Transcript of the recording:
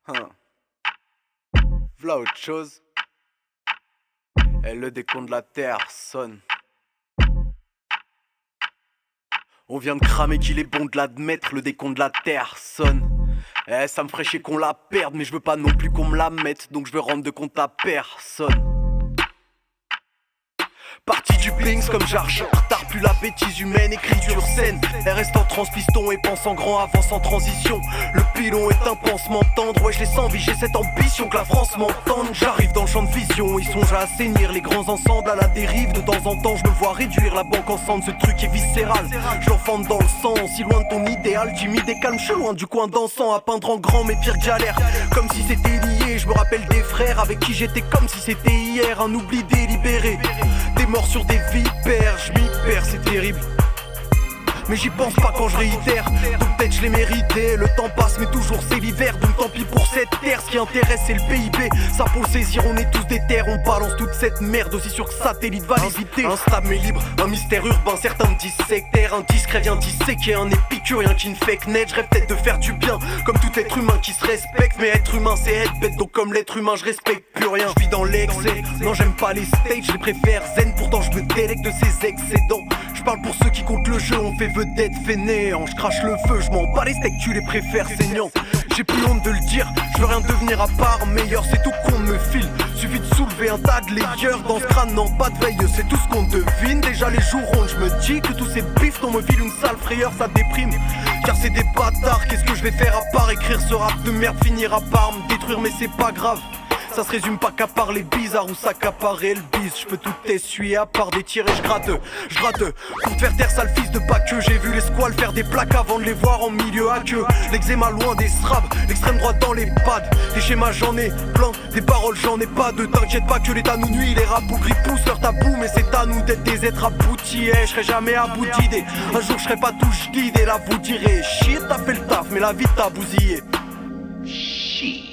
Hein. V'là autre chose. Et le décompte de la terre sonne. On vient de cramer qu'il est bon de l'admettre, le décompte de la terre sonne. Ça me ferait chier qu'on la perde, mais je veux pas non plus qu'on me la mette, donc je veux rendre de compte à personne. Parti du Blinks comme j'argent, retard plus la bêtise humaine, écriture saine. Elle reste en transpiston et pense en grand, avance en transition. Le pilon est un pansement tendre, ouais je les sens, j'ai cette ambition que la France m'entende. J'arrive dans le champ de vision, ils songent à assainir les grands ensembles à la dérive. De temps en temps je me vois réduire la banque en cendres, ce truc est viscéral. Je l'enfante dans le sang, si loin de ton idéal, timide et calme, je suis loin du coin dansant à peindre en grand mes pires galères. Comme si c'était lié, je me rappelle des frères avec qui j'étais comme si c'était hier, un oubli délibéré. Des morts sur des vipères, je m'y perds, c'est terrible. Mais j'y pense pas quand je réitère, donc peut-être je l'ai mérité. Le temps passe mais toujours c'est l'hiver, donc tant pis pour cette terre. Ce qui intéresse c'est le PIB, ça pour le saisir on est tous des terres. On balance toute cette merde aussi sûr que satellite va l'éviter. Instable mais libre, un mystère urbain, certains me disent sectaire. Indiscret vient disséquer un épicurien qui ne fait que naître. Je rêve peut-être de faire du bien, comme tout être humain qui se respecte. Mais être humain c'est être bête, donc comme l'être humain je respecte plus rien. Je vis dans l'excès, non j'aime pas les stages, je les préfère zen. Pourtant je me délecte de ces excédents. Je parle pour ceux qui comptent le jeu, on fait vedette fainéant. Je crache le feu, je m'en bats les steaks, tu les préfères saignants. J'ai plus honte de le dire, je veux rien devenir à part meilleur, c'est tout qu'on me file. Suffit de soulever un tas de layers dans ce crâne, non pas de veille, c'est tout ce qu'on devine. Déjà les jours ronds, je me dis que tous ces bifs on me file une sale frayeur, ça déprime. Car c'est des bâtards, qu'est-ce que je vais faire à part écrire ce rap de merde, finira par me détruire mais c'est pas grave. Ça se résume pas qu'à part les bizarres ou s'accaparer le bise. Je peux tout essuyer à part des tirs et je gratte. Pour te faire taire sale fils de pas que j'ai vu les squales faire des plaques avant de les voir en milieu à queue. L'eczéma loin des strabs, l'extrême droite dans les pads. Des schémas j'en ai plein, des paroles j'en ai pas de. T'inquiète pas que l'état nous nuit, les rabougris poussent leur tabou. Mais c'est à nous d'être des êtres aboutis. Je serai jamais à bout d'idées, un jour je serai pas touche guide. Et là vous direz, shit t'as fait le taf mais la vie t'a bousillé. Shit.